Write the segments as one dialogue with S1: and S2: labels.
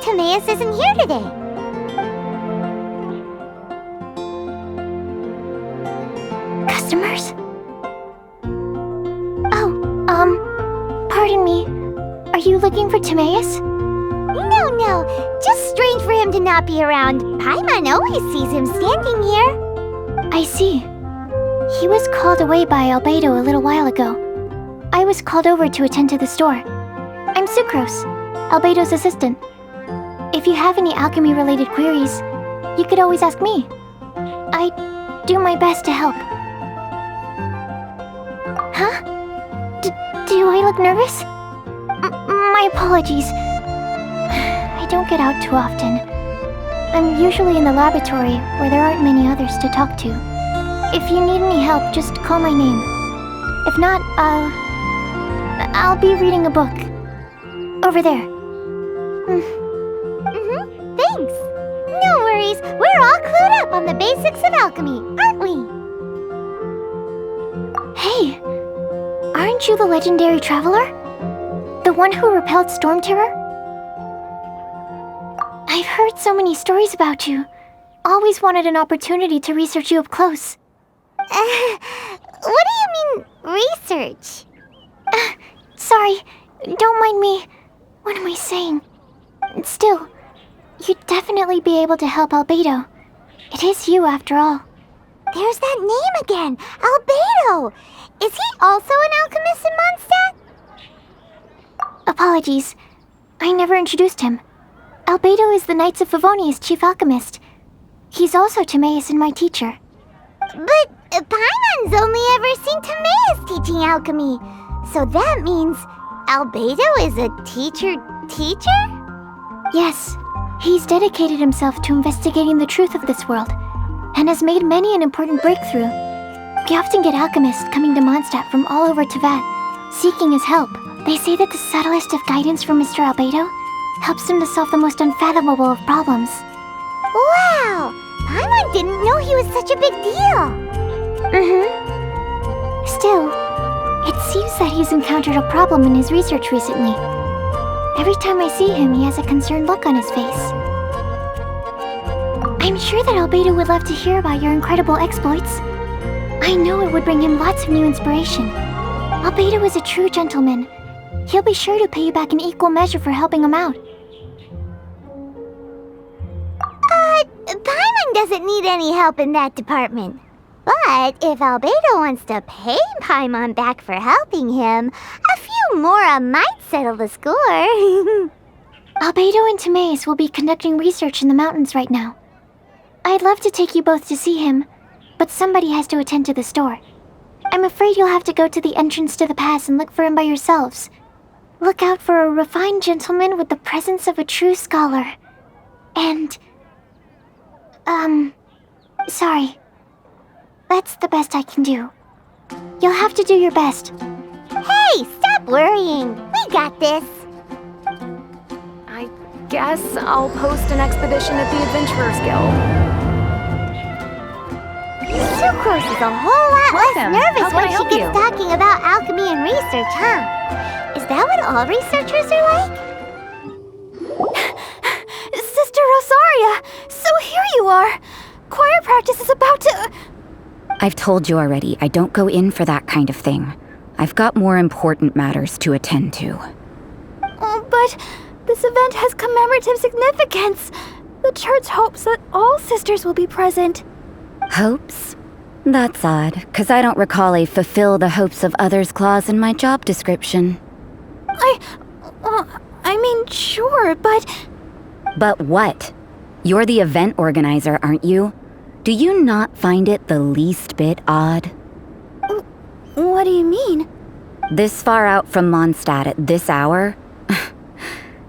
S1: Timaeus isn't here today. Customers? Oh, pardon me. Are you looking for Timaeus? No. Just strange for him to not be around. Paimon always sees him standing here. I see. He was called away by Albedo a little while ago. I was called over to attend to the store. I'm Sucrose, Albedo's assistant. If you have any alchemy-related queries, you could always ask me. I do my best to help. Huh? Do I look nervous? My apologies. I don't get out too often. I'm usually in the laboratory where there aren't many others to talk to. If you need any help, just call my name. If not, I'll be reading a book. Over there. Thanks. No worries. We're all clued up on the basics of alchemy, aren't we? Hey, aren't you the legendary traveler? The one who repelled Storm Terror? I've heard so many stories about you. Always wanted an opportunity to research you up close. What do you mean, research? Sorry, don't mind me. What am I saying? Still, you'd definitely be able to help Albedo. It is you, after all. There's that name again, Albedo! Is he also an alchemist in Mondstadt? Apologies, I never introduced him. Albedo is the Knights of Favonia's chief alchemist. He's also Timaeus and my teacher. But Paimon's only ever seen Timaeus teaching alchemy. So that means Albedo is a teacher? Yes, he's dedicated himself to investigating the truth of this world, and has made many an important breakthrough. We often get alchemists coming to Mondstadt from all over Teyvat, seeking his help. They say that the subtlest of guidance from Mr. Albedo helps him to solve the most unfathomable of problems. Wow! Paimon didn't know he was such a big deal! Still, it seems that he's encountered a problem in his research recently. Every time I see him, he has a concerned look on his face. I'm sure that Albedo would love to hear about your incredible exploits. I know it would bring him lots of new inspiration. Albedo is a true gentleman. He'll be sure to pay you back in equal measure for helping him out. Paimon doesn't need any help in that department. But if Albedo wants to pay Paimon back for helping him, a few more might settle the score. Albedo and Timaeus will be conducting research in the mountains right now. I'd love to take you both to see him, but somebody has to attend to the store. I'm afraid you'll have to go to the entrance to the pass and look for him by yourselves. Look out for a refined gentleman with the presence of a true scholar. And... sorry. That's the best I can do. You'll have to do your best. Hey, stop worrying. We got this.
S2: I guess I'll post an expedition at the Adventurers Guild.
S1: Sucrose is a whole lot less
S2: Welcome.
S1: nervous
S2: How can
S1: when
S2: I
S1: she
S2: help
S1: gets
S2: you?
S1: talking about alchemy and research, huh? Is that what all researchers are like?
S3: Sister Rosaria! So here you are! Choir practice is about to...
S4: I've told you already, I don't go in for that kind of thing. I've got more important matters to attend to.
S3: Oh, but this event has commemorative significance. The church hopes that all sisters will be present.
S4: Hopes? That's odd, 'cause I don't recall a fulfill the hopes of others clause in my job description.
S3: I mean, sure, but...
S4: But what? You're the event organizer, aren't you? Do you not find it the least bit odd?
S3: What do you mean?
S4: This far out from Mondstadt at this hour?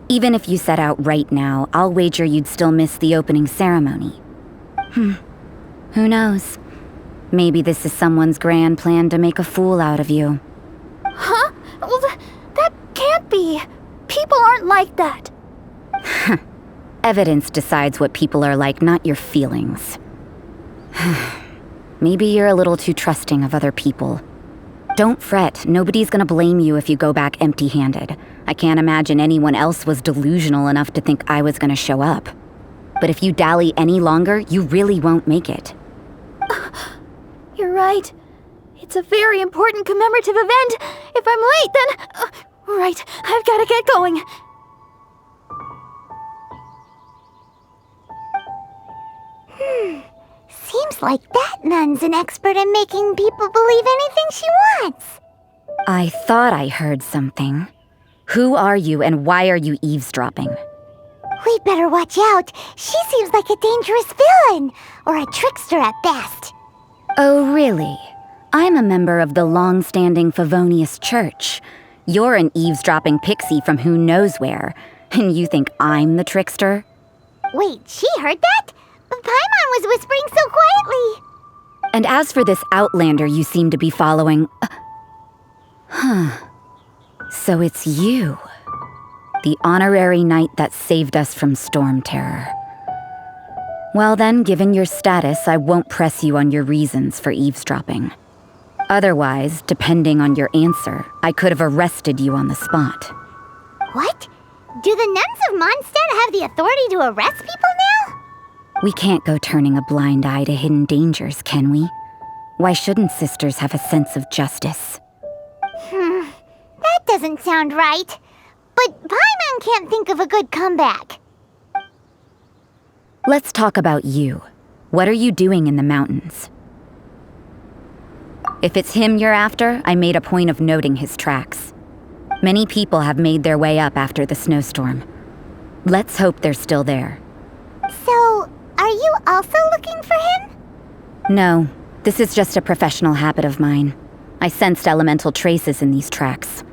S4: Even if you set out right now, I'll wager you'd still miss the opening ceremony. Who knows? Maybe this is someone's grand plan to make a fool out of you.
S3: Huh? Well, that can't be. People aren't like that.
S4: Evidence decides what people are like, not your feelings. Maybe you're a little too trusting of other people. Don't fret, nobody's gonna blame you if you go back empty-handed. I can't imagine anyone else was delusional enough to think I was gonna show up. But if you dally any longer, you really won't make it.
S3: You're right. It's a very important commemorative event. If I'm late, then... right, I've gotta get going.
S1: Seems like that nun's an expert in making people believe anything she wants.
S4: I thought I heard something. Who are you and why are you eavesdropping?
S1: We'd better watch out. She seems like a dangerous villain, or a trickster at best.
S4: Oh, really? I'm a member of the long-standing Favonius Church. You're an eavesdropping pixie from who knows where, and you think I'm the trickster?
S1: Wait, she heard that? Paimon was whispering so quietly.
S4: And as for this outlander you seem to be following... So it's you. The honorary knight that saved us from storm terror. Well then, given your status, I won't press you on your reasons for eavesdropping. Otherwise, depending on your answer, I could have arrested you on the spot.
S1: What? Do the nuns of Mondstadt have the authority to arrest people now?
S4: We can't go turning a blind eye to hidden dangers, can we? Why shouldn't sisters have a sense of justice?
S1: That doesn't sound right. But Paimon can't think of a good comeback.
S4: Let's talk about you. What are you doing in the mountains? If it's him you're after, I made a point of noting his tracks. Many people have made their way up after the snowstorm. Let's hope they're still there.
S1: So, are you also looking for him?
S4: No, this is just a professional habit of mine. I sensed elemental traces in these tracks.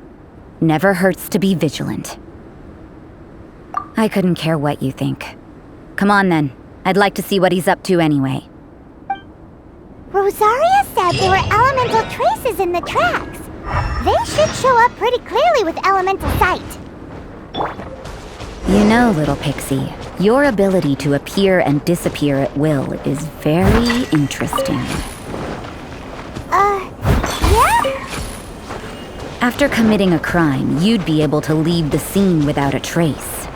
S4: Never hurts to be vigilant. I couldn't care what you think. Come on then. I'd like to see what he's up to anyway.
S1: Rosaria said there were elemental traces in the tracks. They should show up pretty clearly with elemental sight.
S4: You know, little pixie, your ability to appear and disappear at will is very interesting.
S1: Yeah?
S4: After committing a crime, you'd be able to leave the scene without a trace.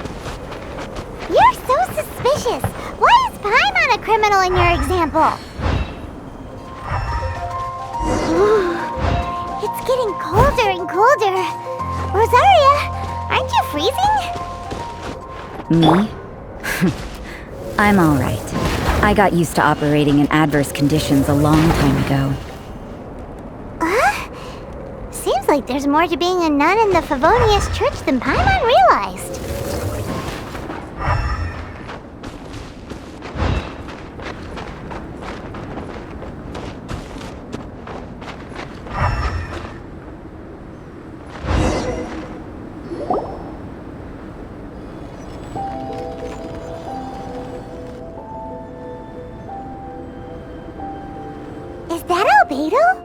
S1: You're so suspicious. Why is Paimon a criminal in your example? It's getting colder and colder. Rosaria, aren't you freezing?
S4: Me? I'm all right. I got used to operating in adverse conditions a long time ago.
S1: Seems like there's more to being a nun in the Favonius Church than Paimon realized. Is that Albedo?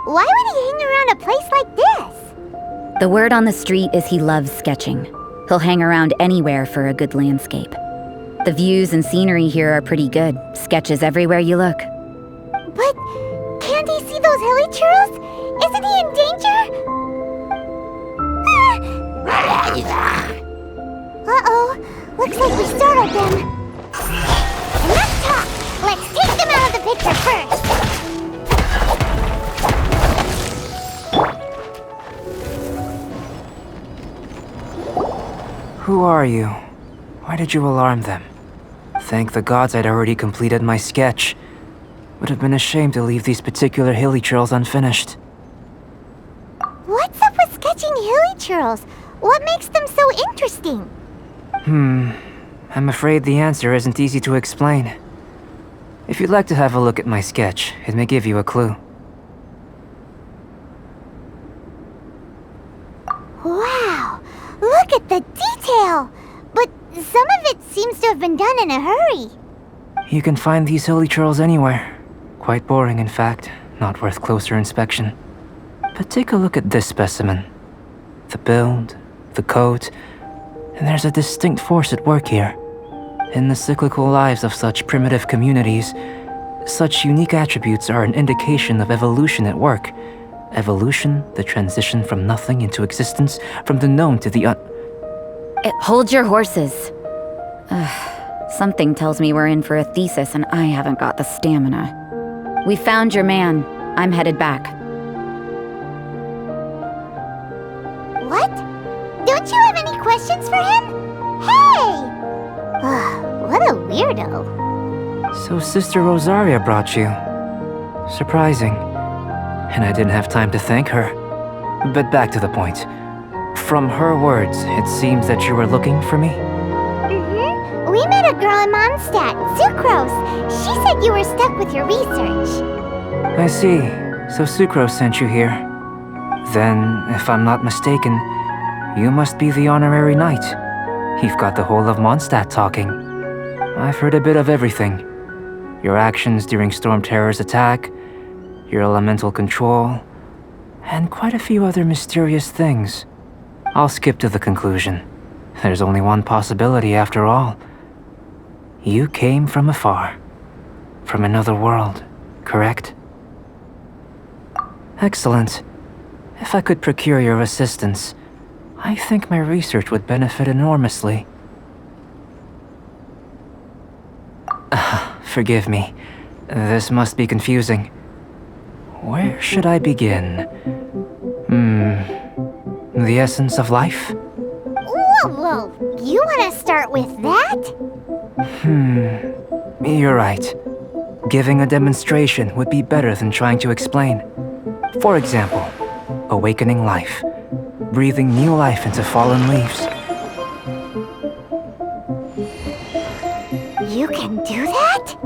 S1: Why would he hang around a place like this?
S4: The word on the street is he loves sketching. He'll hang around anywhere for a good landscape. The views and scenery here are pretty good. Sketches everywhere you look.
S1: But can't he see those hilly churros? Isn't he in danger? Uh-oh. Looks like we startled them. Enough talk. Let's take them out of the picture first.
S5: Who are you? Why did you alarm them? Thank the gods I'd already completed my sketch. Would have been a shame to leave these particular hilly churls unfinished.
S1: What's up with sketching hilly churls? What makes them so interesting?
S5: I'm afraid the answer isn't easy to explain. If you'd like to have a look at my sketch, it may give you a clue.
S1: Wow! Look at the detail! But some of it seems to have been done in a hurry.
S5: You can find these hilly churls anywhere. Quite boring, in fact. Not worth closer inspection. But take a look at this specimen. The build, the coat, and there's a distinct force at work here. In the cyclical lives of such primitive communities, such unique attributes are an indication of evolution at work, Evolution, the transition from nothing into existence, from the known to the
S4: Hold your horses. Something tells me we're in for a thesis and I haven't got the stamina. We found your man. I'm headed back.
S1: What? Don't you have any questions for him? Hey! What a weirdo.
S5: So Sister Rosaria brought you. Surprising. And I didn't have time to thank her. But back to the point. From her words, it seems that you were looking for me?
S1: Mm-hmm. We met a girl in Mondstadt, Sucrose. She said you were stuck with your research.
S5: I see. So Sucrose sent you here. Then, if I'm not mistaken, you must be the honorary knight. You've got the whole of Mondstadt talking. I've heard a bit of everything. Your actions during Storm Terror's attack, your elemental control, and quite a few other mysterious things. I'll skip to the conclusion. There's only one possibility after all. You came from afar. From another world, correct? Excellent. If I could procure your assistance, I think my research would benefit enormously. Forgive me. This must be confusing. Where should I begin? The essence of life?
S1: Whoa. You want to start with that?
S5: You're right. Giving a demonstration would be better than trying to explain. For example, awakening life. Breathing new life into fallen leaves.
S1: You can do that?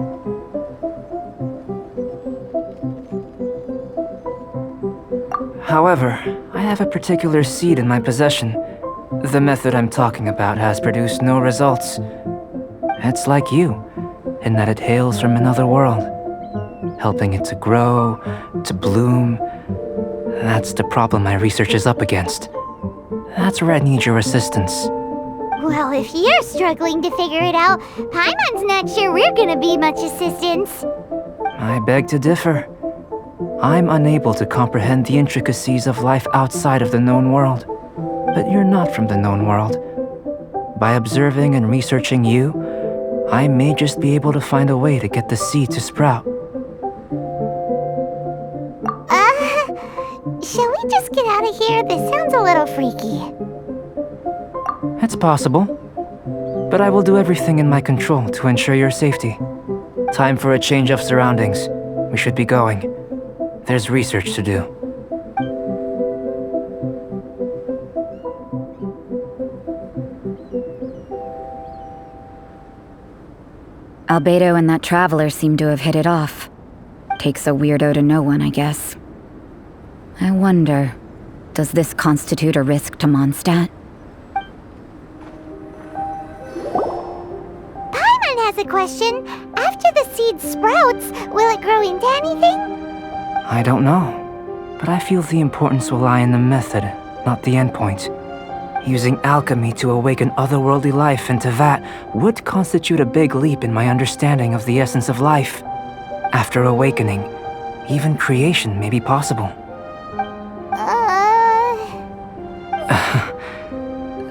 S5: However, I have a particular seed in my possession. The method I'm talking about has produced no results. It's like you, in that it hails from another world. Helping it to grow, to bloom. That's the problem my research is up against. That's where I need your assistance.
S1: Well, if you're struggling to figure it out, Paimon's not sure we're gonna be much assistance.
S5: I beg to differ. I'm unable to comprehend the intricacies of life outside of the known world. But you're not from the known world. By observing and researching you, I may just be able to find a way to get the seed to sprout.
S1: Shall we just get out of here? This sounds a little freaky.
S5: It's possible. But I will do everything in my control to ensure your safety. Time for a change of surroundings. We should be going. There's research to do.
S4: Albedo and that traveler seem to have hit it off. Takes a weirdo to know one, I guess. I wonder, does this constitute a risk to Mondstadt?
S1: Paimon has a question. After the seed sprouts, will it grow into anything?
S5: I don't know. But I feel the importance will lie in the method, not the endpoint. Using alchemy to awaken otherworldly life into that would constitute a big leap in my understanding of the essence of life. After awakening, even creation may be possible.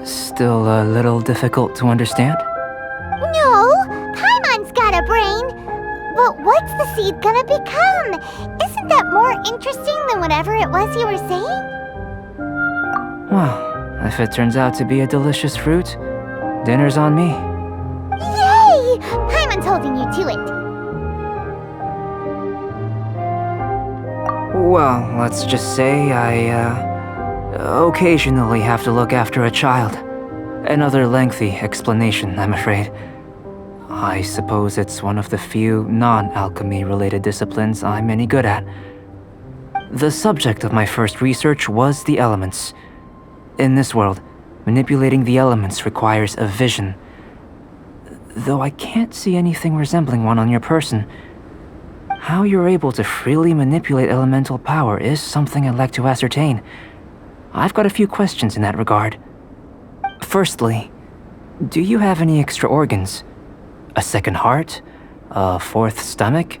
S5: Still a little difficult to understand?
S1: No, Paimon's got a brain. But what's the seed gonna become? Isn't that more interesting than whatever it was you were saying?
S5: Well, if it turns out to be a delicious fruit, dinner's on me.
S1: Yay! Paimon's holding you to it.
S5: Well, let's just say I, occasionally have to look after a child. Another lengthy explanation, I'm afraid. I suppose it's one of the few non-alchemy related disciplines I'm any good at. The subject of my first research was the elements. In this world, manipulating the elements requires a vision. Though I can't see anything resembling one on your person, how you're able to freely manipulate elemental power is something I'd like to ascertain. I've got a few questions in that regard. Firstly, do you have any extra organs? A second heart? A fourth stomach?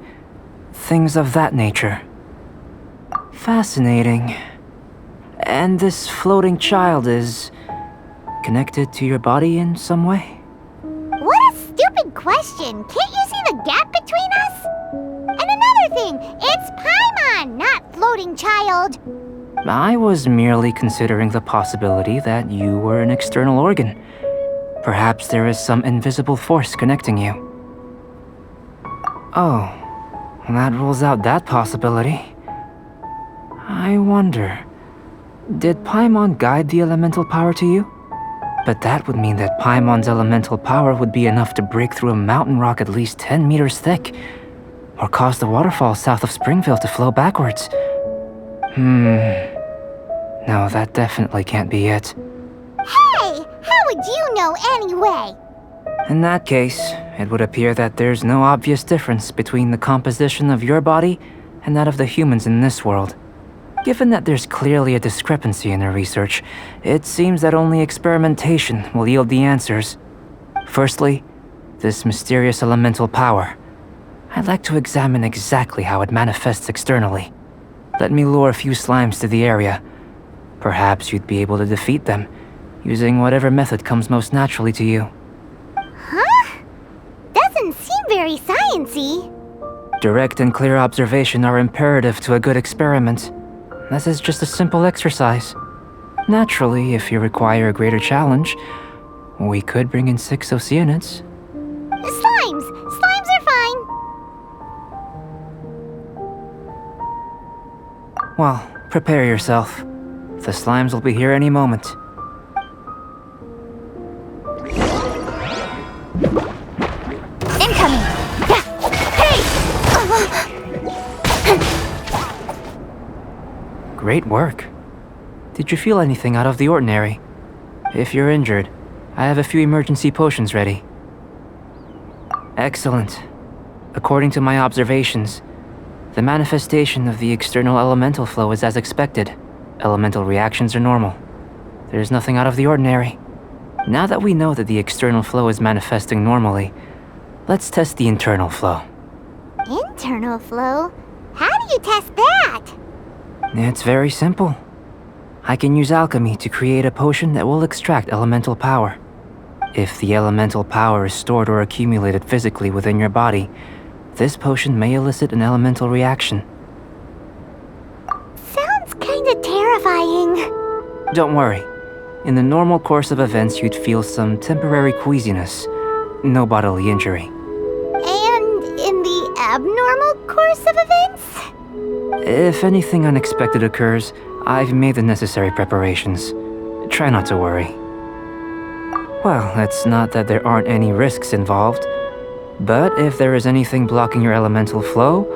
S5: Things of that nature. Fascinating. And this floating child is connected to your body in some way?
S1: What a stupid question! Can't you see the gap between us? And another thing, it's Paimon, not floating child.
S5: I was merely considering the possibility that you were an external organ. Perhaps there is some invisible force connecting you. Oh, that rules out that possibility. I wonder, did Paimon guide the elemental power to you? But that would mean that Paimon's elemental power would be enough to break through a mountain rock at least 10 meters thick, or cause the waterfall south of Springville to flow backwards. No, that definitely can't be it.
S1: Hey, how would you know anyway?
S5: In that case, it would appear that there's no obvious difference between the composition of your body and that of the humans in this world. Given that there's clearly a discrepancy in our research, it seems that only experimentation will yield the answers. Firstly, this mysterious elemental power. I'd like to examine exactly how it manifests externally. Let me lure a few slimes to the area. Perhaps you'd be able to defeat them, using whatever method comes most naturally to you.
S1: Huh? Doesn't seem very sciencey.
S5: Direct and clear observation are imperative to a good experiment. This is just a simple exercise. Naturally, if you require a greater challenge, we could bring in 6 Oceanids.
S1: Slimes! Slimes are fine!
S5: Well, prepare yourself. The slimes will be here any moment.
S3: Incoming! Hey!
S5: Great work. Did you feel anything out of the ordinary? If you're injured, I have a few emergency potions ready. Excellent. According to my observations, the manifestation of the external elemental flow is as expected. Elemental reactions are normal. There's nothing out of the ordinary. Now that we know that the external flow is manifesting normally, let's test the internal flow.
S1: Internal flow? How do you test that?
S5: It's very simple. I can use alchemy to create a potion that will extract elemental power. If the elemental power is stored or accumulated physically within your body, this potion may elicit an elemental reaction.
S1: Sounds kinda terrifying.
S5: Don't worry. In the normal course of events, you'd feel some temporary queasiness. No bodily injury.
S1: And in the abnormal course of events?
S5: If anything unexpected occurs, I've made the necessary preparations. Try not to worry. Well, it's not that there aren't any risks involved, but if there is anything blocking your elemental flow,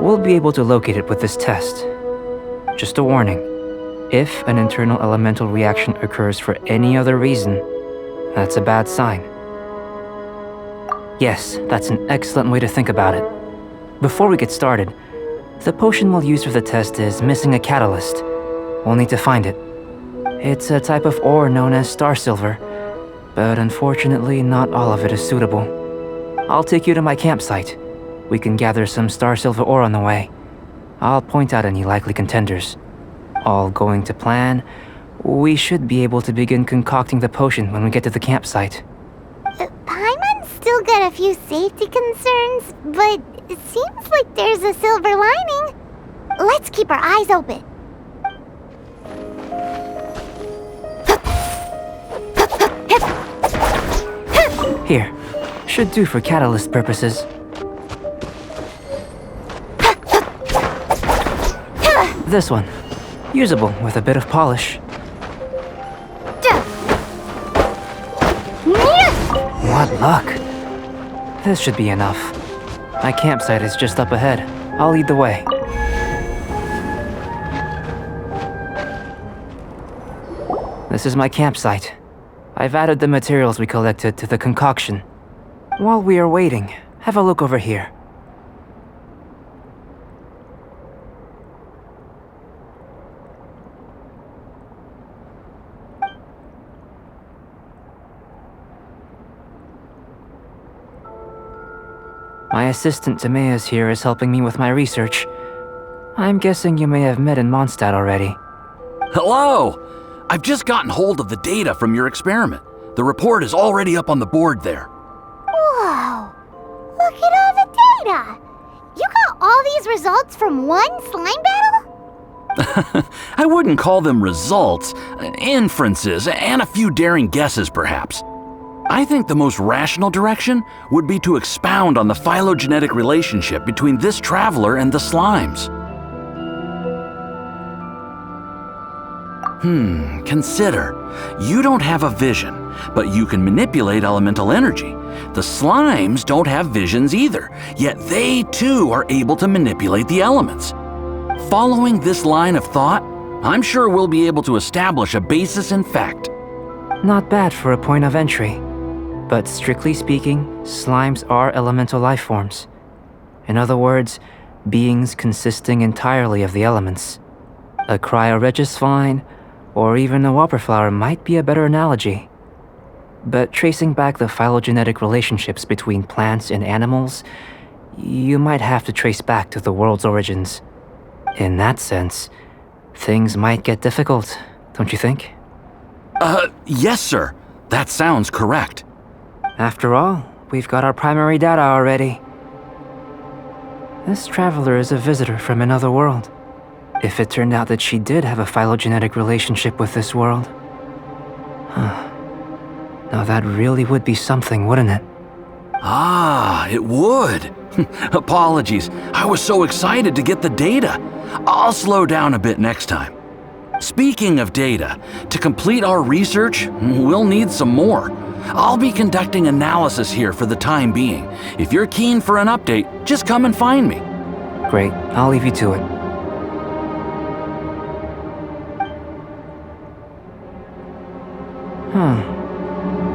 S5: we'll be able to locate it with this test. Just a warning. If an internal elemental reaction occurs for any other reason, that's a bad sign. Yes, that's an excellent way to think about it. Before we get started, the potion we'll use for the test is missing a catalyst. We'll need to find it. It's a type of ore known as star silver, but unfortunately not all of it is suitable. I'll take you to my campsite. We can gather some star silver ore on the way. I'll point out any likely contenders. All going to plan, we should be able to begin concocting the potion when we get to the campsite.
S1: Paimon's still got a few safety concerns, but it seems like there's a silver lining. Let's keep our eyes open.
S5: Here, should do for catalyst purposes. This one, usable with a bit of polish. What luck! This should be enough. My campsite is just up ahead. I'll lead the way. This is my campsite. I've added the materials we collected to the concoction. While we are waiting, have a look over here. My assistant Timaeus here is helping me with my research. I'm guessing you may have met in Mondstadt already.
S6: Hello! I've just gotten hold of the data from your experiment. The report is already up on the board there.
S1: Whoa! Look at all the data! You got all these results from one slime battle?
S6: I wouldn't call them results, inferences, and a few daring guesses perhaps. I think the most rational direction would be to expound on the phylogenetic relationship between this traveler and the slimes. Consider. You don't have a vision, but you can manipulate elemental energy. The slimes don't have visions either, yet they too are able to manipulate the elements. Following this line of thought, I'm sure we'll be able to establish a basis in fact.
S5: Not bad for a point of entry. But strictly speaking, slimes are elemental life forms. In other words, beings consisting entirely of the elements. A cryoregisvine, or even a whopperflower might be a better analogy. But tracing back the phylogenetic relationships between plants and animals, you might have to trace back to the world's origins. In that sense, things might get difficult, don't you think?
S6: Yes, sir. That sounds correct.
S5: After all, we've got our primary data already. This traveler is a visitor from another world. If it turned out that she did have a phylogenetic relationship with this world. Now that really would be something, wouldn't it?
S6: Ah, it would. Apologies. I was so excited to get the data. I'll slow down a bit next time. Speaking of data, to complete our research, we'll need some more. I'll be conducting analysis here for the time being. If you're keen for an update, just come and find me.
S5: Great, I'll leave you to it.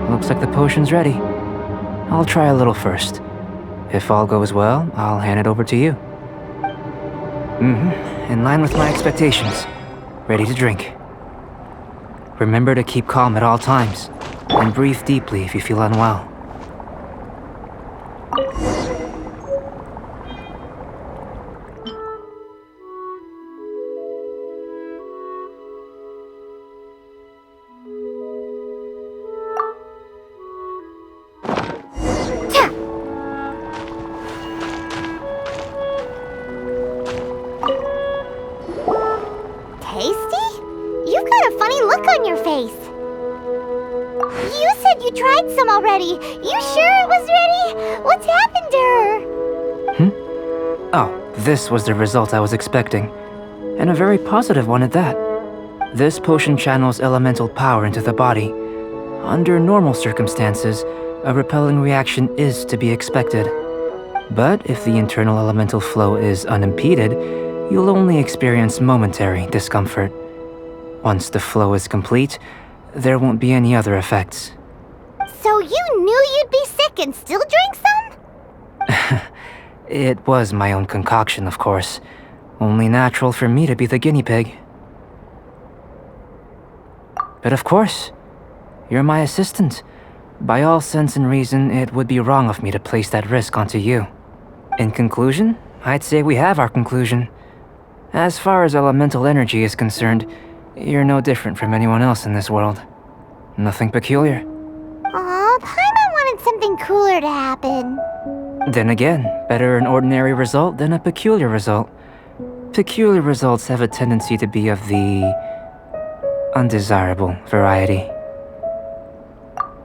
S5: Looks like the potion's ready. I'll try a little first. If all goes well, I'll hand it over to you. In line with my expectations. Ready to drink. Remember to keep calm at all times, and breathe deeply if you feel unwell.
S1: Tasty? You've got a funny look on your face. You said you tried some already. You sure it was ready? What's happened to her?
S5: Oh, this was the result I was expecting. And a very positive one at that. This potion channels elemental power into the body. Under normal circumstances, a repelling reaction is to be expected. But if the internal elemental flow is unimpeded, you'll only experience momentary discomfort. Once the flow is complete, there won't be any other effects.
S1: So you knew you'd be sick and still drank some?
S5: It was my own concoction, of course. Only natural for me to be the guinea pig. But of course, you're my assistant. By all sense and reason, it would be wrong of me to place that risk onto you. In conclusion, I'd say we have our conclusion. As far as elemental energy is concerned, you're no different from anyone else in this world. Nothing peculiar.
S1: Aw, Paimon wanted something cooler to happen.
S5: Then again, better an ordinary result than a peculiar result. Peculiar results have a tendency to be of the undesirable variety.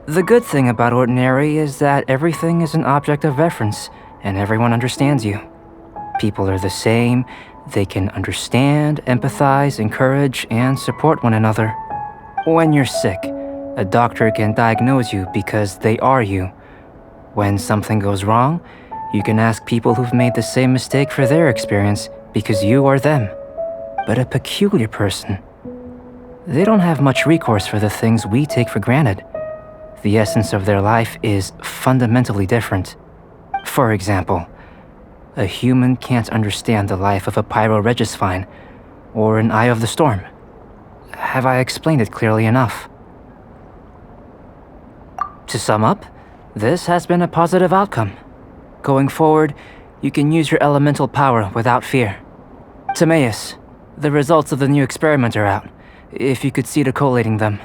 S5: The good thing about ordinary is that everything is an object of reference, and everyone understands you. People are the same. They can understand, empathize, encourage, and support one another. When you're sick, a doctor can diagnose you because they are you. When something goes wrong, you can ask people who've made the same mistake for their experience because you are them. But a peculiar person, they don't have much recourse for the things we take for granted. The essence of their life is fundamentally different. For example, a human can't understand the life of a pyroregisvine or an eye of the storm. Have I explained it clearly enough? To sum up, this has been a positive outcome. Going forward, you can use your elemental power without fear. Timaeus, the results of the new experiment are out. If you could see to collating them.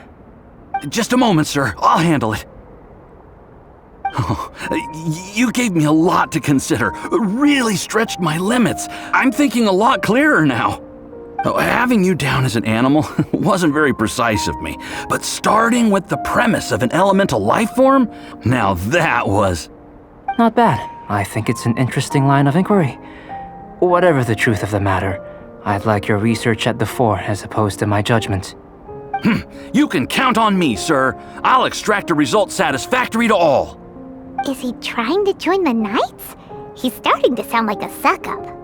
S6: Just a moment, sir. I'll handle it. Oh, you gave me a lot to consider. Really stretched my limits. I'm thinking a lot clearer now. Having you down as an animal wasn't very precise of me, but starting with the premise of an elemental life form, now that was...
S5: Not bad. I think it's an interesting line of inquiry. Whatever the truth of the matter, I'd like your research at the fore as opposed to my judgment.
S6: You can count on me, sir. I'll extract a result satisfactory to all.
S1: Is he trying to join the Knights? He's starting to sound like a suck-up.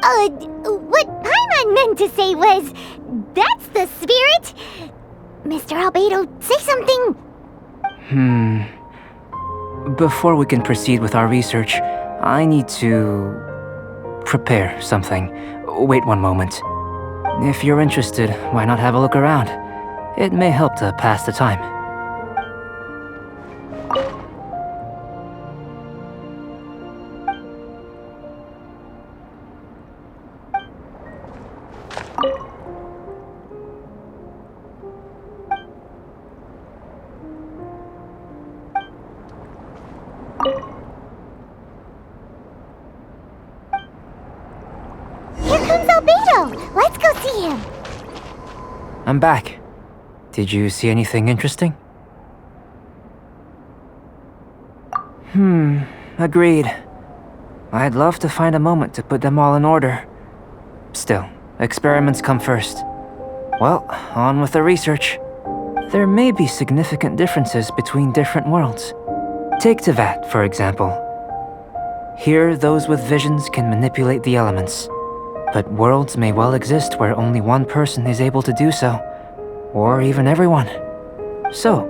S1: What Paimon meant to say was, that's the spirit! Mr. Albedo, say something!
S5: Before we can proceed with our research, I need to... prepare something. Wait one moment. If you're interested, why not have a look around? It may help to pass the time.
S1: Here comes Albedo! Let's go see him!
S5: I'm back. Did you see anything interesting? Agreed. I'd love to find a moment to put them all in order. Still, experiments come first. Well, on with the research. There may be significant differences between different worlds. Take Tevat, for example. Here, those with visions can manipulate the elements. But worlds may well exist where only one person is able to do so. Or even everyone. So,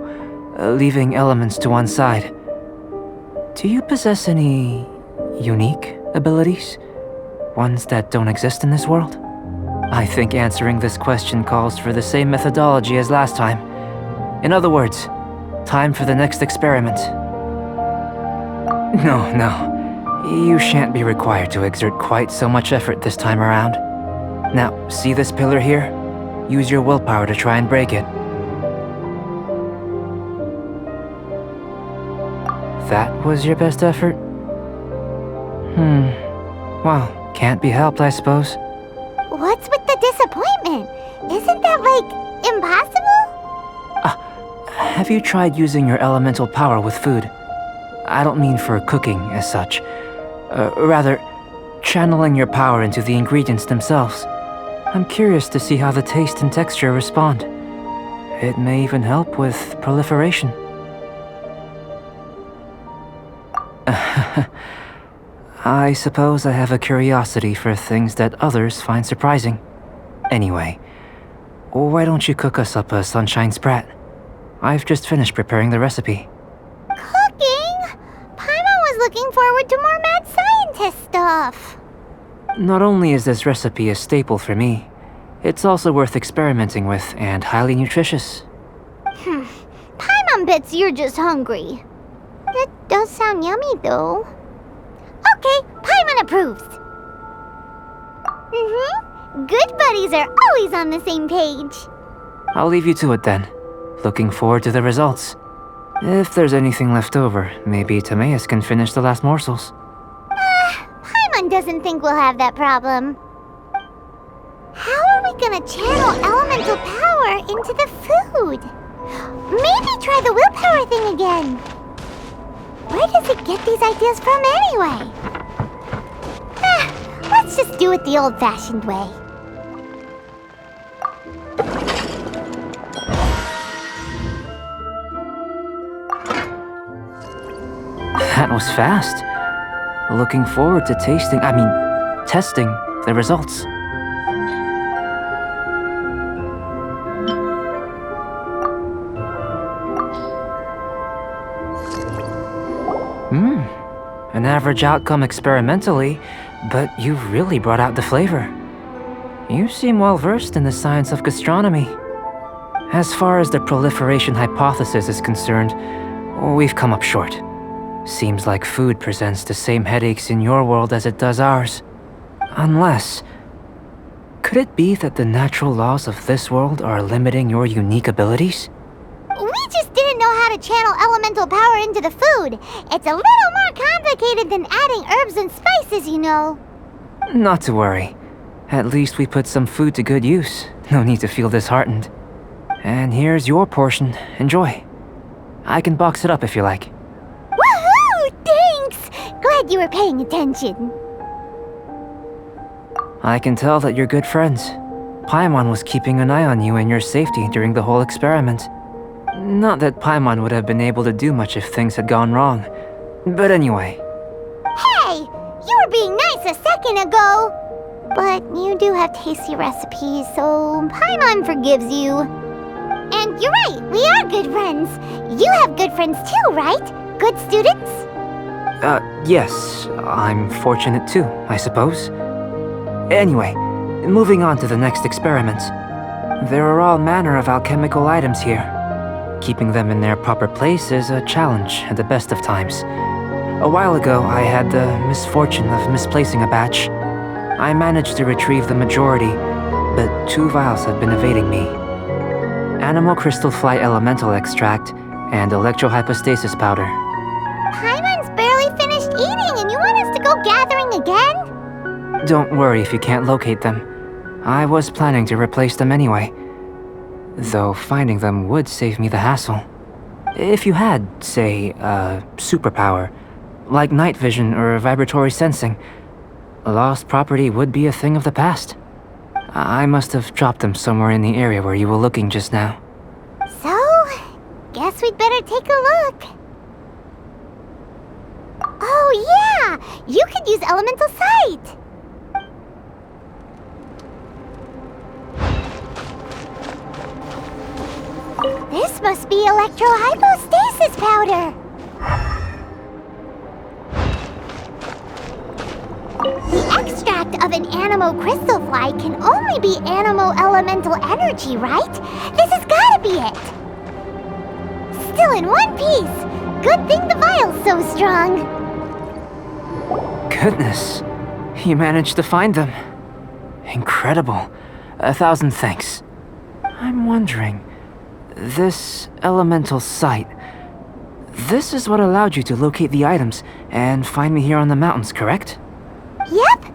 S5: leaving elements to one side, do you possess any unique abilities? Ones that don't exist in this world? I think answering this question calls for the same methodology as last time. In other words, time for the next experiment. No. You shan't be required to exert quite so much effort this time around. Now, see this pillar here? Use your willpower to try and break it. That was your best effort? Well, can't be helped, I suppose.
S1: What's with the disappointment? Isn't that, like, impossible?
S5: Have you tried using your elemental power with food? I don't mean for cooking as such. Rather, channeling your power into the ingredients themselves. I'm curious to see how the taste and texture respond. It may even help with proliferation. I suppose I have a curiosity for things that others find surprising. Anyway, why don't you cook us up a sunshine sprat? I've just finished preparing the recipe.
S1: Cooking? Paimon was looking forward to more mad scientist stuff.
S5: Not only is this recipe a staple for me, it's also worth experimenting with and highly nutritious.
S1: Paimon bets you're just hungry. That does sound yummy, though. Okay, Paimon approves. Good buddies are always on the same page.
S5: I'll leave you to it then. Looking forward to the results. If there's anything left over, maybe Timaeus can finish the last morsels.
S1: Paimon doesn't think we'll have that problem. How are we gonna channel elemental power into the food? Maybe try the willpower thing again. Where does it get these ideas from anyway? Let's just do it the old-fashioned way.
S5: That was fast. Looking forward to testing the results. An average outcome experimentally, but you've really brought out the flavor. You seem well versed in the science of gastronomy. As far as the proliferation hypothesis is concerned, we've come up short. Seems like food presents the same headaches in your world as it does ours. Unless... Could it be that the natural laws of this world are limiting your unique abilities?
S1: We just didn't know how to channel elemental power into the food. It's a little more complicated than adding herbs and spices, you know.
S5: Not to worry. At least we put some food to good use. No need to feel disheartened. And here's your portion. Enjoy. I can box it up if you like.
S1: Woohoo! Thanks! Glad you were paying attention.
S5: I can tell that you're good friends. Paimon was keeping an eye on you and your safety during the whole experiment. Not that Paimon would have been able to do much if things had gone wrong. But anyway.
S1: Hey! You were being nice a second ago! But you do have tasty recipes, so Paimon forgives you. And you're right, we are good friends. You have good friends too, right? Good students?
S5: Yes. I'm fortunate too, I suppose. Anyway, moving on to the next experiment. There are all manner of alchemical items here. Keeping them in their proper place is a challenge at the best of times. A while ago, I had the misfortune of misplacing a batch. I managed to retrieve the majority, but 2 vials have been evading me. Animal crystal fly elemental extract and electrohypostasis powder.
S1: Paimon's barely finished eating and you want us to go gathering again?
S5: Don't worry if you can't locate them. I was planning to replace them anyway. Though finding them would save me the hassle. If you had, say, a superpower, like night vision or vibratory sensing, lost property would be a thing of the past. I must have dropped them somewhere in the area where you were looking just now.
S1: So, guess we'd better take a look. Oh yeah! You could use elemental sight! This must be electrohypostasis powder! The extract of an animal crystal fly can only be animal elemental energy, right? This has gotta be it! Still in one piece! Good thing the vial's so strong!
S5: Goodness, you managed to find them. Incredible. 1,000 thanks. I'm wondering, this elemental sight, this is what allowed you to locate the items and find me here on the mountains, correct?
S1: Yep!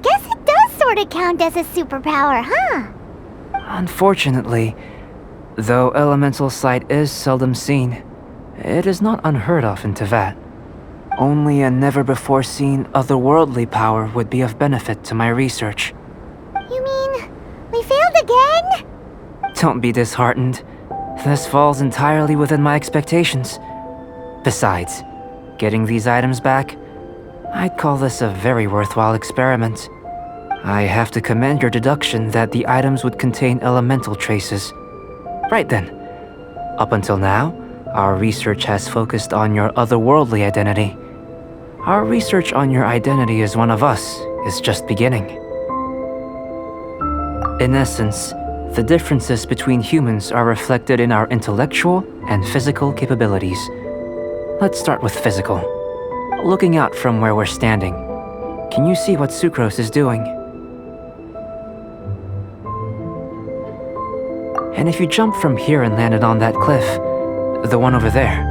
S1: Guess it does sort of count as a superpower, huh?
S5: Unfortunately, though elemental sight is seldom seen, it is not unheard of in Teyvat. Only a never-before-seen otherworldly power would be of benefit to my research.
S1: You mean, we failed again?
S5: Don't be disheartened. This falls entirely within my expectations. Besides, getting these items back, I'd call this a very worthwhile experiment. I have to commend your deduction that the items would contain elemental traces. Right then. Up until now, our research has focused on your otherworldly identity. Our research on your identity as one of us is just beginning. In essence, the differences between humans are reflected in our intellectual and physical capabilities. Let's start with physical. Looking out from where we're standing, can you see what Sucrose is doing? And if you jumped from here and landed on that cliff, the one over there,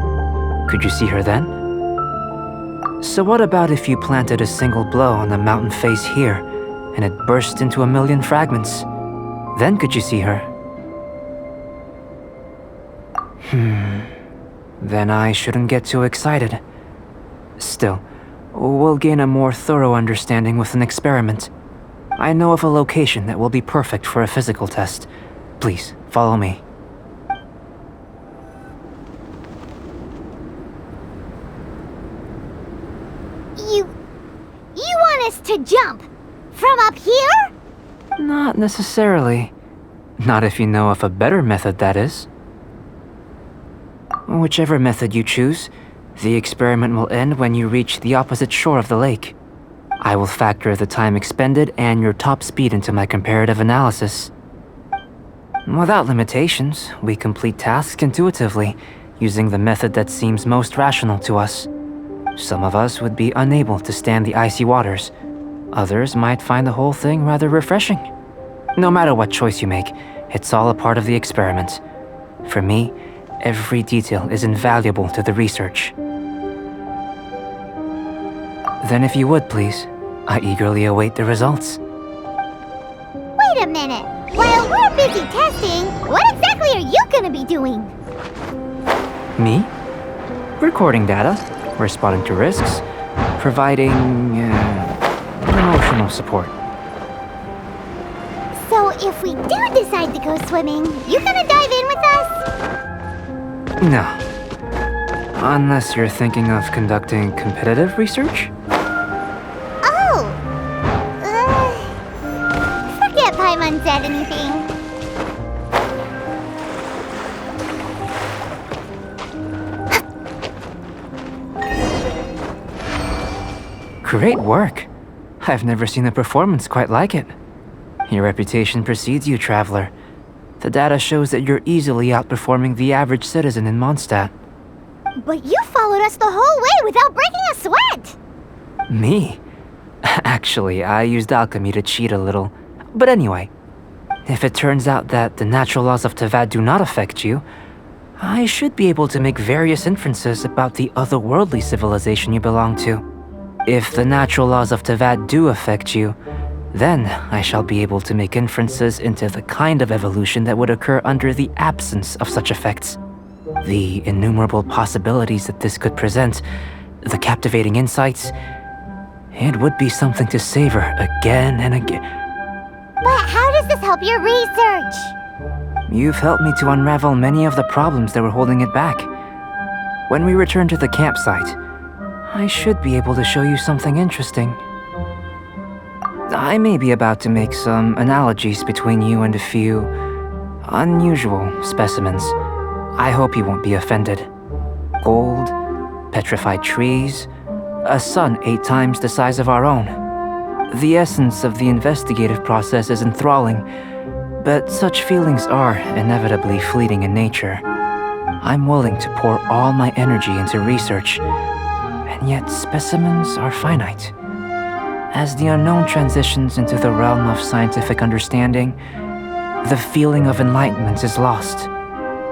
S5: could you see her then? So what about if you planted a single blow on the mountain face here, and it burst into 1,000,000 fragments? Then could you see her? Then I shouldn't get too excited. Still, we'll gain a more thorough understanding with an experiment. I know of a location that will be perfect for a physical test. Please, follow me.
S1: You want us to jump? From up here?
S5: Not necessarily. Not if you know of a better method, that is. Whichever method you choose, the experiment will end when you reach the opposite shore of the lake. I will factor the time expended and your top speed into my comparative analysis. Without limitations, we complete tasks intuitively, using the method that seems most rational to us. Some of us would be unable to stand the icy waters. Others might find the whole thing rather refreshing. No matter what choice you make, it's all a part of the experiment. For me, every detail is invaluable to the research. Then if you would, please, I eagerly await the results.
S1: Wait a minute. While we're busy testing, what exactly are you gonna be doing?
S5: Me? Recording data, responding to risks, providing emotional support.
S1: So if we do decide to go swimming, you gonna dive in with us?
S5: No. Unless you're thinking of conducting competitive research?
S1: Oh! Forget Paimon said anything.
S5: Great work. I've never seen a performance quite like it. Your reputation precedes you, traveler. The data shows that you're easily outperforming the average citizen in Mondstadt.
S1: But you followed us the whole way without breaking a sweat!
S5: Me? Actually, I used alchemy to cheat a little. But anyway, if it turns out that the natural laws of Tavad do not affect you, I should be able to make various inferences about the otherworldly civilization you belong to. If the natural laws of Tavad do affect you, then I shall be able to make inferences into the kind of evolution that would occur under the absence of such effects. The innumerable possibilities that this could present, the captivating insights, it would be something to savor again and again.
S1: But how does this help your research?
S5: You've helped me to unravel many of the problems that were holding it back. When we return to the campsite, I should be able to show you something interesting. I may be about to make some analogies between you and a few unusual specimens. I hope you won't be offended. Gold, petrified trees, a sun 8 times the size of our own. The essence of the investigative process is enthralling, but such feelings are inevitably fleeting in nature. I'm willing to pour all my energy into research, and yet specimens are finite. As the unknown transitions into the realm of scientific understanding, the feeling of enlightenment is lost.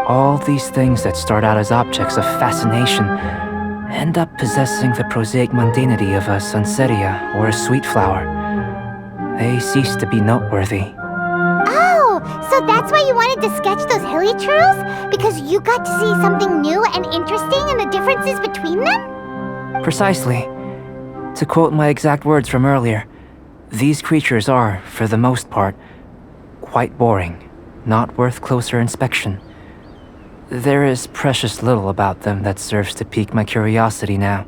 S5: All these things that start out as objects of fascination end up possessing the prosaic mundanity of a sunsettia or a sweet flower. They cease to be noteworthy.
S1: Oh, so that's why you wanted to sketch those hilichurls? Because you got to see something new and interesting and the differences between them?
S5: Precisely. To quote my exact words from earlier, these creatures are, for the most part, quite boring, not worth closer inspection. There is precious little about them that serves to pique my curiosity now.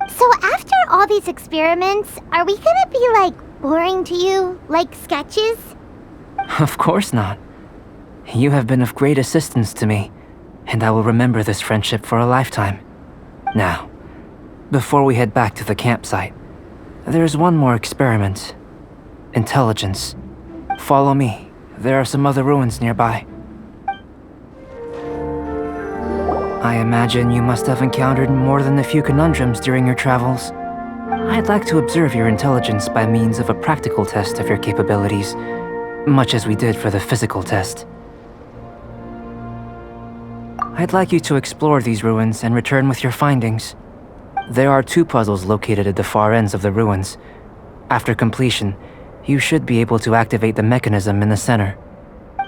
S1: So after all these experiments, are we gonna be, boring to you? Like sketches?
S5: Of course not. You have been of great assistance to me, and I will remember this friendship for a lifetime. Now, before we head back to the campsite, there's one more experiment. Intelligence. Follow me. There are some other ruins nearby. I imagine you must have encountered more than a few conundrums during your travels. I'd like to observe your intelligence by means of a practical test of your capabilities, much as we did for the physical test. I'd like you to explore these ruins and return with your findings. There are 2 puzzles located at the far ends of the ruins. After completion, you should be able to activate the mechanism in the center.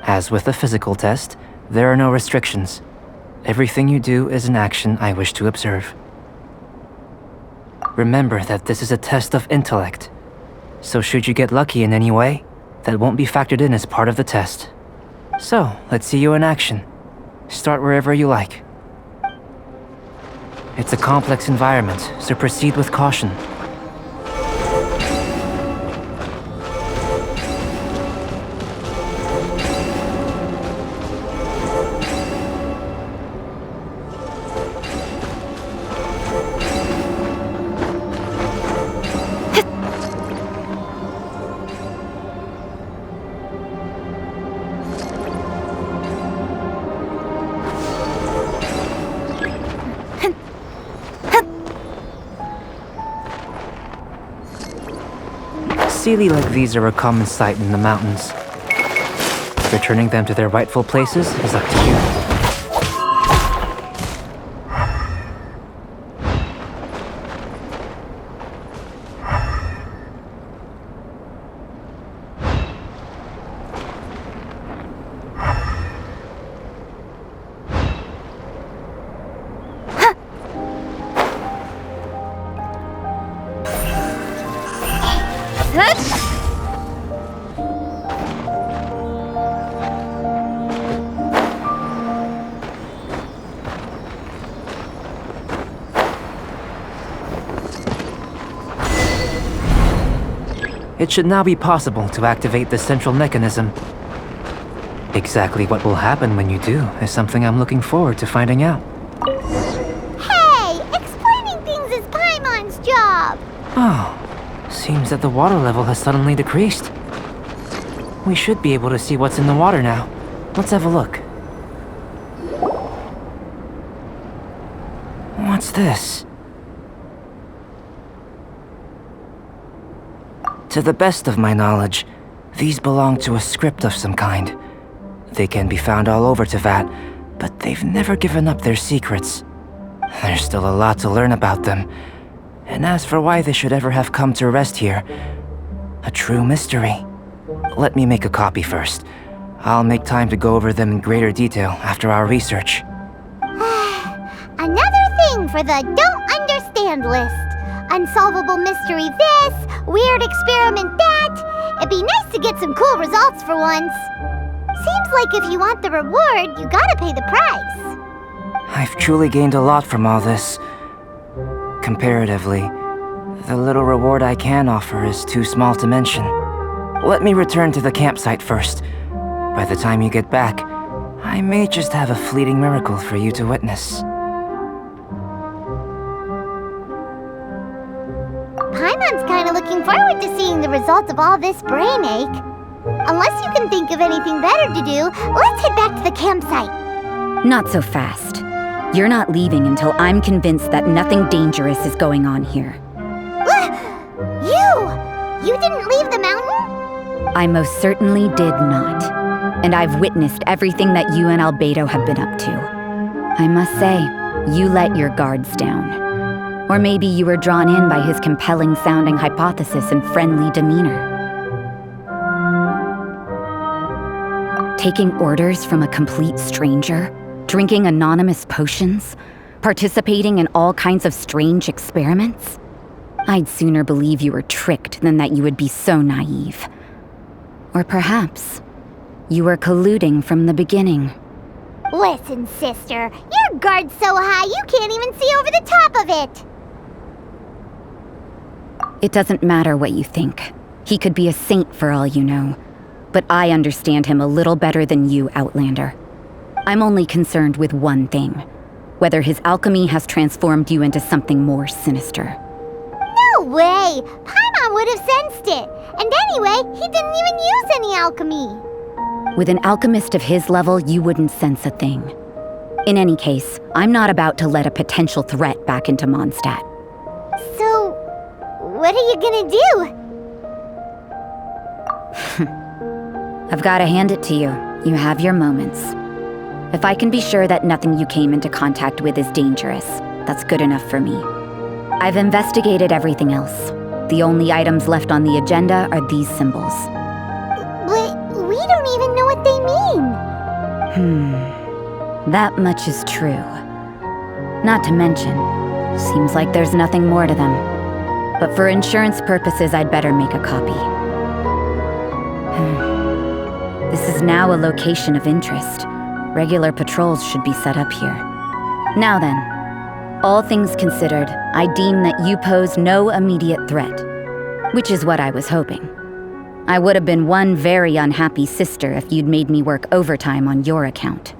S5: As with the physical test, there are no restrictions. Everything you do is an action I wish to observe. Remember that this is a test of intellect, so should you get lucky in any way, that won't be factored in as part of the test. So, let's see you in action. Start wherever you like. It's a complex environment, so proceed with caution. Sealy like these are a common sight in the mountains. Returning them to their rightful places is up to you. It should now be possible to activate the central mechanism. Exactly what will happen when you do is something I'm looking forward to finding out.
S1: Hey! Explaining things is Paimon's job!
S5: Oh, seems that the water level has suddenly decreased. We should be able to see what's in the water now. Let's have a look. What's this? To the best of my knowledge, these belong to a script of some kind. They can be found all over Teyvat, but they've never given up their secrets. There's still a lot to learn about them. And as for why they should ever have come to rest here, a true mystery. Let me make a copy first. I'll make time to go over them in greater detail after our research.
S1: Another thing for the don't understand list. Unsolvable mystery this, weird experiment that. It'd be nice to get some cool results for once. Seems like if you want the reward, you gotta pay the price.
S5: I've truly gained a lot from all this. Comparatively, the little reward I can offer is too small to mention. Let me return to the campsite first. By the time you get back, I may just have a fleeting miracle for you to witness.
S1: Paimon's kinda looking forward to seeing the results of all this brain ache. Unless you can think of anything better to do, let's head back to the campsite.
S4: Not so fast. You're not leaving until I'm convinced that nothing dangerous is going on here.
S1: You didn't leave the mountain?
S4: I most certainly did not. And I've witnessed everything that you and Albedo have been up to. I must say, you let your guards down. Or maybe you were drawn in by his compelling-sounding hypothesis and friendly demeanor. Taking orders from a complete stranger, drinking anonymous potions, participating in all kinds of strange experiments? I'd sooner believe you were tricked than that you would be so naive. Or perhaps you were colluding from the beginning.
S1: Listen, sister, your guard's so high you can't even see over the top of it.
S4: It doesn't matter what you think. He could be a saint for all you know. But I understand him a little better than you, Outlander. I'm only concerned with one thing. Whether his alchemy has transformed you into something more sinister.
S1: No way! Paimon would have sensed it. And anyway, he didn't even use any alchemy.
S4: With an alchemist of his level, you wouldn't sense a thing. In any case, I'm not about to let a potential threat back into Mondstadt.
S1: So, what are you gonna do?
S4: I've gotta hand it to you. You have your moments. If I can be sure that nothing you came into contact with is dangerous, that's good enough for me. I've investigated everything else. The only items left on the agenda are these symbols.
S1: But we don't even know what they mean.
S4: That much is true. Not to mention, seems like there's nothing more to them. But for insurance purposes, I'd better make a copy. This is now a location of interest. Regular patrols should be set up here. Now then, all things considered, I deem that you pose no immediate threat, which is what I was hoping. I would have been one very unhappy sister if you'd made me work overtime on your account.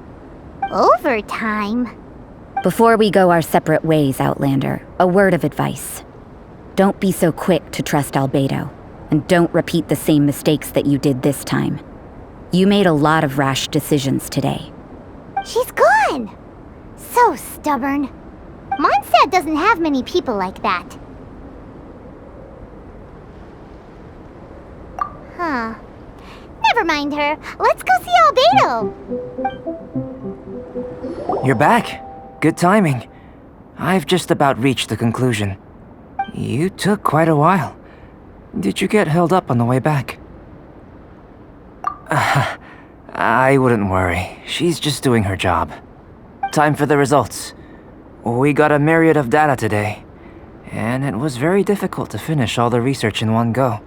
S1: Overtime?
S4: Before we go our separate ways, Outlander, a word of advice. Don't be so quick to trust Albedo, and don't repeat the same mistakes that you did this time. You made a lot of rash decisions today.
S1: She's gone! So stubborn. Mondstadt doesn't have many people like that. Huh. never mind her. Let's go see Albedo.
S5: You're back. Good timing. I've just about reached the conclusion. You took quite a while. Did you get held up on the way back? I wouldn't worry. She's just doing her job. Time for the results. We got a myriad of data today, and it was very difficult to finish all the research in one go.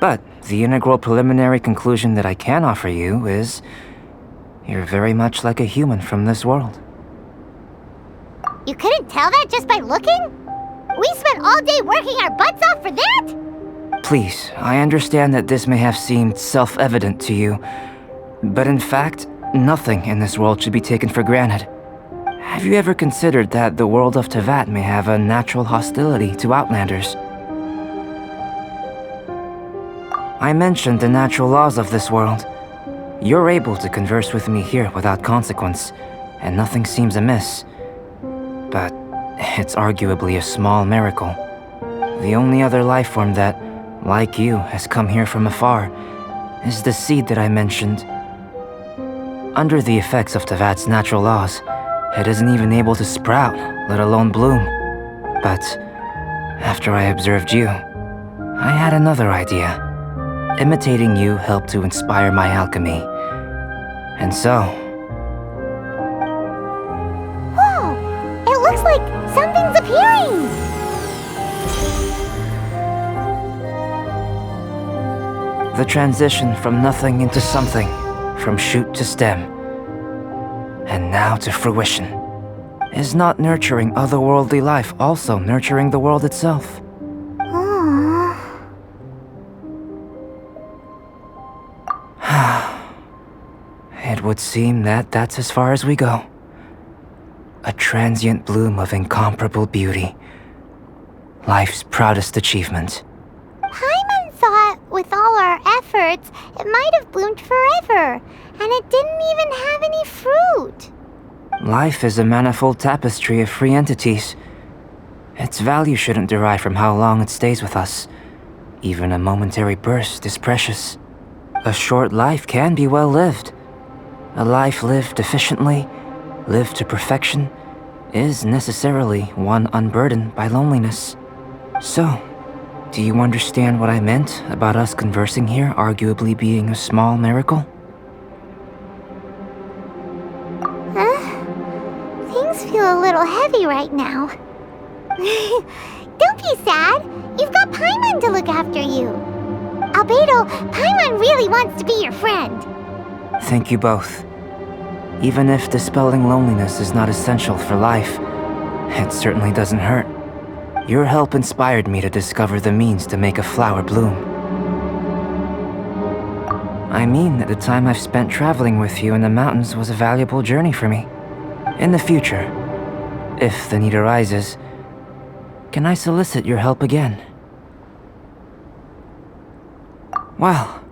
S5: But the integral preliminary conclusion that I can offer you is you're very much like a human from this world.
S1: You couldn't tell that just by looking? We spent all day working our butts off for that?
S5: Please, I understand that this may have seemed self-evident to you, but in fact, nothing in this world should be taken for granted. Have you ever considered that the world of Teyvat may have a natural hostility to Outlanders? I mentioned the natural laws of this world. You're able to converse with me here without consequence, and nothing seems amiss. But it's arguably a small miracle. The only other life form that, like you, has come here from afar is the seed that I mentioned. Under the effects of Teyvat's natural laws, it isn't even able to sprout, let alone bloom. But after I observed you, I had another idea. Imitating you helped to inspire my alchemy. And so...
S1: Whoa! It looks like something's appearing!
S5: The transition from nothing into something, from shoot to stem, and now to fruition. Is not nurturing otherworldly life also nurturing the world itself? It would seem that that's as far as we go. A transient bloom of incomparable beauty. Life's proudest achievement.
S1: Paimon thought, with all our efforts, it might have bloomed forever, and it didn't even have any fruit.
S5: Life is a manifold tapestry of free entities. Its value shouldn't derive from how long it stays with us. Even a momentary burst is precious. A short life can be well lived. A life lived efficiently, lived to perfection, is necessarily one unburdened by loneliness. So, do you understand what I meant about us conversing here arguably being a small miracle?
S1: Things feel a little heavy right now. Don't be sad. You've got Paimon to look after you. Albedo, Paimon really wants to be your friend.
S5: Thank you both. Even if dispelling loneliness is not essential for life, it certainly doesn't hurt. Your help inspired me to discover the means to make a flower bloom. I mean that the time I've spent traveling with you in the mountains was a valuable journey for me. In the future, if the need arises, can I solicit your help again? Well,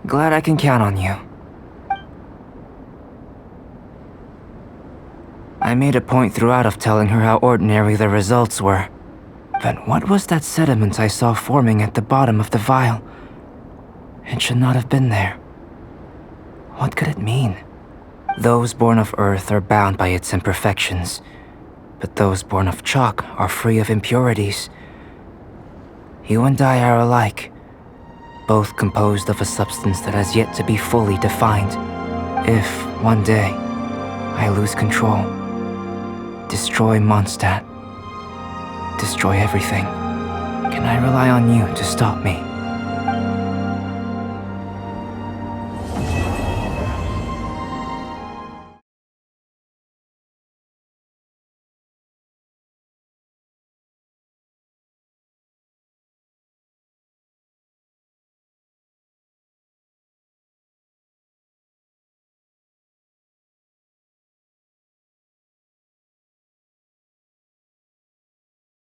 S5: glad I can count on you. I made a point throughout of telling her how ordinary the results were. But what was that sediment I saw forming at the bottom of the vial? It should not have been there. What could it mean? Those born of Earth are bound by its imperfections, but those born of chalk are free of impurities. You and I are alike, both composed of a substance that has yet to be fully defined. If, one day, I lose control, destroy Mondstadt, destroy everything, can I rely on you to stop me?